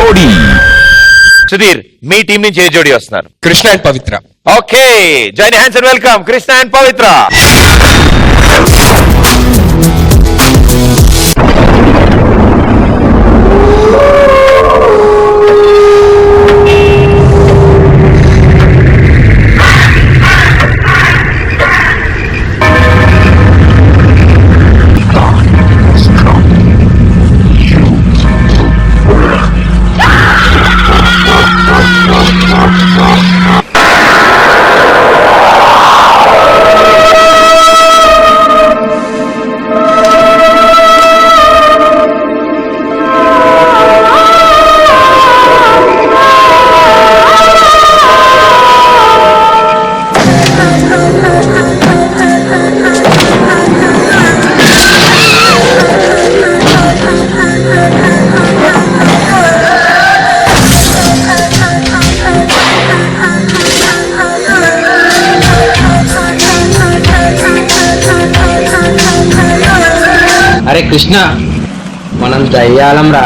జోడీ. సుధీర్, మీ టీం నుంచి ఏ జోడీ వస్తున్నారు? Krishna and Pavitra. Okay, join hands and welcome Krishna and Pavitra. అరే కృష్ణ, మనం దయ్యాలం రా.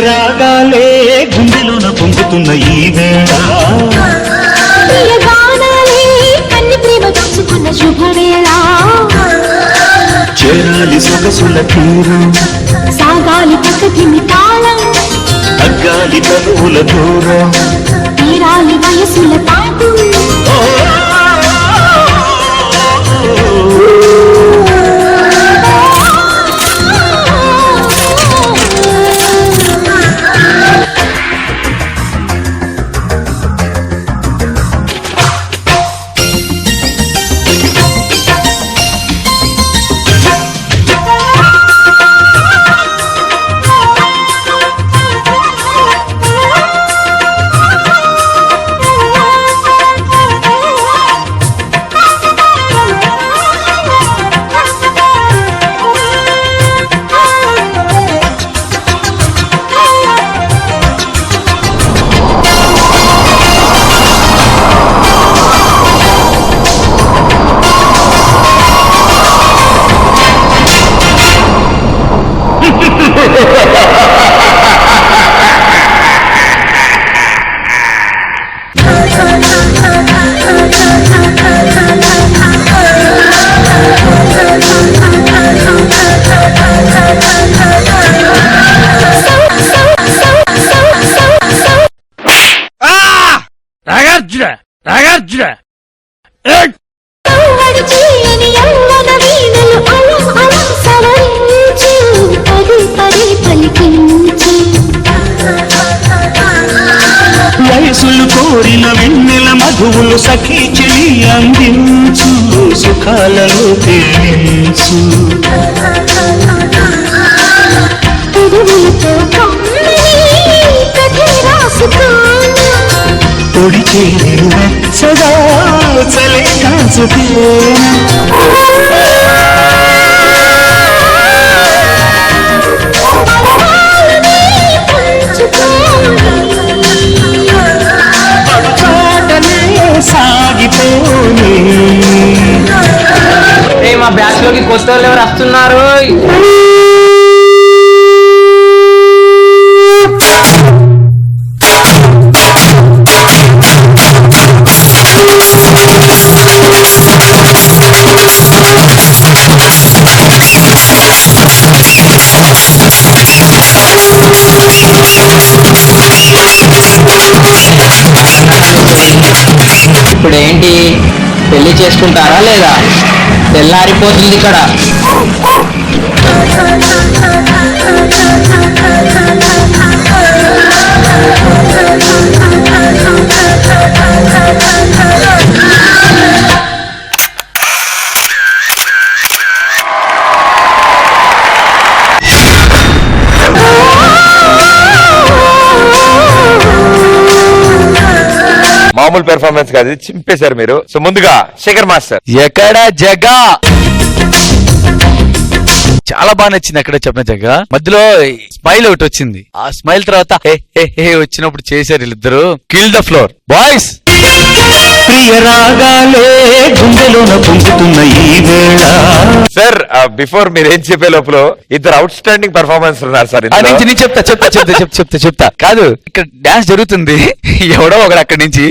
రాగాలే గుండెలోన పొంగుతున్న ఈ వేళ, చేరాలి సొగసుల తీరు, సాగాలి పక్కతిని తాళం, తగ్గాలి తనువుల దూరం, తీరాలి వయసుల పాటు. వయసులు కోరిన వెన్నెల మధువులు సఖీ చెలి అందించు, సుఖాలలో తేలించు. పొడి చేరి వెచ్చగా చలి కాచుతేనా, సాగిపోని. మా బ్యాచ్ లోకి కొత్త వాళ్ళు ఎవరు వస్తున్నారు? ఇప్పుడేంటి, పెళ్లి చేసుకుంటారా లేదా? తెల్లారిపోతుంది ఇక్కడ. మామూలు పెర్ఫార్మెన్స్ కాదు, ఇది చింపేశారు మీరు. సో ముందుగా శేఖర్ మాస్టర్. ఎక్కడ జగా చాలా బాగా నచ్చింది. అక్కడ చెప్పిన జగా మధ్యలో స్మైల్ ఒకటి వచ్చింది. ఆ స్మైల్ తర్వాత హే హే హే వచ్చినప్పుడు చేశారు వీళ్ళిద్దరు. Kill the floor boys. ప్రియ రాగాలే గుండెలోన పొంగుతున్న ఈ వేళ. సార్ బిఫోర్ మీరు ఏం చెప్పే లోపల ఇద్దరు అవుట్ స్టాండింగ్ పెర్ఫార్మెన్స్ ఉన్నారు సార్. నేను చెప్తా కాదు, ఇక్కడ డాన్స్ జరుగుతుంది. ఎవడో ఒకడు అక్కడి నుంచి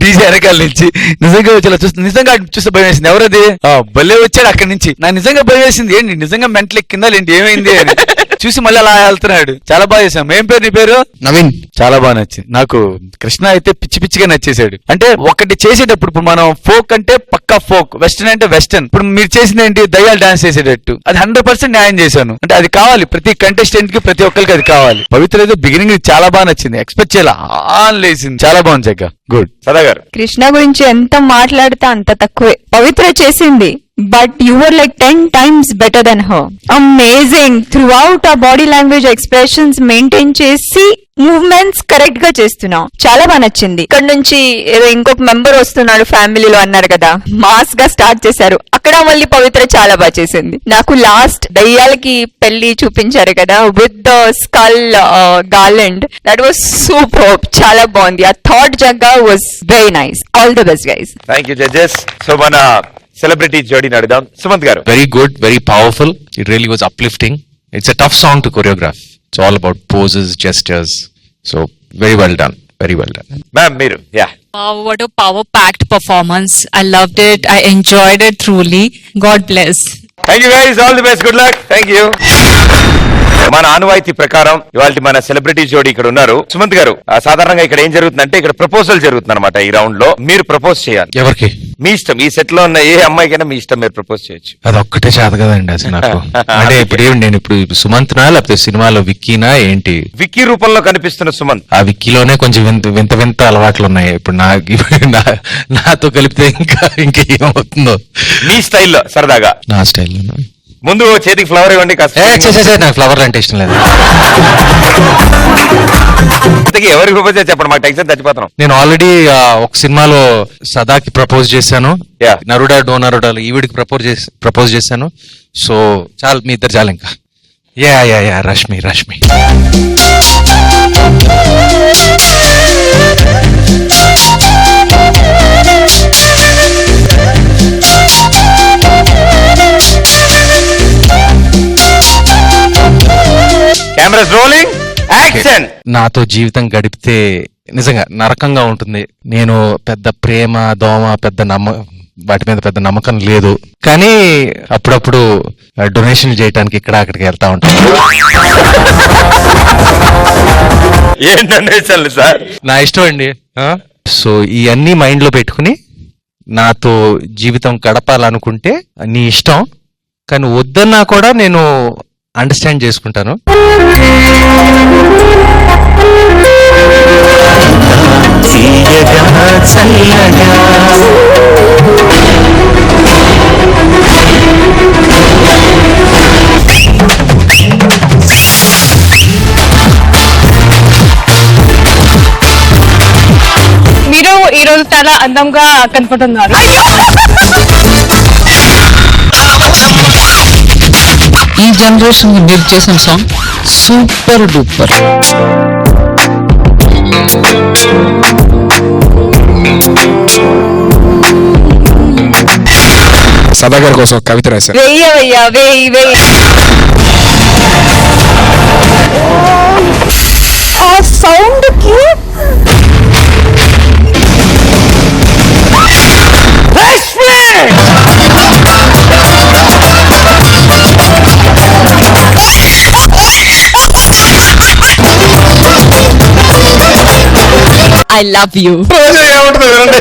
డీజే వెనకాల నుంచి నిజంగా వచ్చేలా చూస్తుంది. నిజంగా చూస్తే భయం వేసింది. ఎవరది భలే వచ్చాడు అక్కడి నుంచి. నాకు నిజంగా భయం వేసింది. ఏంటి నిజంగా మెంటల్ ఎక్కిందా ఏంటి, ఏమైంది అని చూసి మళ్ళీ అలా వెళ్తున్నాడు. చాలా బాగా చేసాం. ఏం పేరు నీ పేరు? నవీన్. చాలా బాగా నచ్చింది నాకు. కృష్ణ అయితే పిచ్చి పిచ్చిగా నచ్చేసాడు. అంటే ఒకటి చేసేటప్పుడు ఇప్పుడు మనం ఫోక్ అంటే పక్కా ఫోక్, వెస్టర్న్ అంటే వెస్టర్న్. ఇప్పుడు మీరు చేసింది ఏంటి, దయ్యాలు డాన్స్ చేసేటట్టు. అది 100% న్యాయం చేశాను. అంటే అది కావాలి ప్రతి కంటెస్టెంట్ కి, ప్రతి ఒక్కరికి అది కావాలి. పవిత్ర అయితే బిగినింగ్ చాలా బాగా నచ్చింది. ఎక్స్పెక్ట్ చేయాలి లేసింది. చాలా బాగుంది జగ్గా. గుడ్. సదా గారు. కృష్ణ గురించి ఎంత మాట్లాడితే అంత తక్కువే. పవిత్ర చేసింది, but you were like 10 times better than her. Amazing. Throughout ఆ బాడీ లాంగ్వేజ్ ఎక్స్ప్రెషన్స్ మెయింటైన్ చేసి మూవ్మెంట్స్ కరెక్ట్ గా చేస్తున్నావు. చాలా బాగా నచ్చింది. ఇక్కడ నుంచి ఏదో ఇంకొక మెంబర్ వస్తున్నాడు ఫ్యామిలీలో అన్నారు కదా, మాస్ గా స్టార్ట్ చేశారు. అక్కడ మళ్ళీ పవిత్ర చాలా బాగా చేసింది. నాకు లాస్ట్ దయ్యాలకి పెళ్లి చూపించారు కదా with the skull garland, that was super. చాలా బాగుంది. ఆ thought Jagga was very nice. All the best guys. Thank you judges. So మన సెలబ్రిటీ జోడీని అడుగుదాం. సుమంత్ గారు. Very good, very powerful. It really was uplifting. It's a tough song to choreograph. It's all about poses, gestures. So very well done. Very well done. Ma'am మీరు. Yeah. Wow, what a power-packed performance. I loved it. I enjoyed it truly. God bless. Thank you guys. All the best. Good luck. Thank you. మన ఆనవాయితీ ప్రకారం ఇవాళ మన celebrity జోడీ ఇక్కడ ఉన్నారు. సుమంత్ గారు, సాధారణంగా ఇక్కడ ఏం జరుగుతుందంటే ఇక్కడ ప్రపోజల్ జరుగుతుంది అనమాట. ఈ రౌండ్ లో మీరు ప్రపోజ్ చేయాలి. ఎవరికి? మీ ఇష్టం. ఈ సెట్ లో ఉన్న ఏ అమ్మాయికైనా మీ ఇష్టం, మీరు ప్రపోజ్ చేయొచ్చు. అది ఒక్కటే చేత కదండి అసలు నాకు. అంటే నేను ఇప్పుడు సుమంత్నా లేకపోతే సినిమాలో విక్కీనా ఏంటి? విక్కీ రూపంలో కనిపిస్తున్న సుమంత్. ఆ విక్కీలోనే కొంచెం వింత అలవాట్లు ఉన్నాయి. ఇప్పుడు నాతో కలిపితే ఇంకేమవుతుందో. మీ స్టైల్లో సరదాగా. నా స్టైల్లో. ముందు చేతికి ఫ్లవర్ ఇవ్వండి కాస్త. నాకు ఫ్లవర్ అంటే ఇష్టం లేదు. ఎవరికి ప్రపోజ్ చేసి చెప్పండి, మాకు టెన్షన్ చచ్చిపోతున్నాం. నేను ఆల్రెడీ ఒక సినిమాలో సదాకి ప్రపోజ్ చేశాను. Yeah. నరుడా డో నరుడా ఈవిడికి ప్రపోజ్ చేశాను. సో చాలు, మీ ఇద్దరు చాలు ఇంకా. Yeah Rashmi. Cameras rolling, action. నాతో జీవితం గడిపితే నిజంగా నరకంగా ఉంటుంది. నేను పెద్ద ప్రేమ దోమ వాటి మీద పెద్ద నమ్మకం లేదు, కానీ అప్పుడప్పుడు డొనేషన్ చేయడానికి ఇక్కడ అక్కడికి వెళ్తా ఉంటాను. ఏం డొనేషన్లు సార్? నా ఇష్టం అండి. సో ఇవన్నీ మైండ్ లో పెట్టుకుని నాతో జీవితం గడపాలనుకుంటే నీ ఇష్టం, కానీ వద్దన్నా కూడా నేను అండర్స్టాండ్ చేసుకుంటాను. మీరు ఈ రోజు చాలా అందంగా కనపడుతున్నారు. ఈ జనరేషన్ మీరు చేసిన సాంగ్ సూపర్ డూపర్. సదా గారి కోసం కవిత రాశారు. వెయ్యి ఆ సౌండ్ కి I love you. ఏమంటుంది వినండి.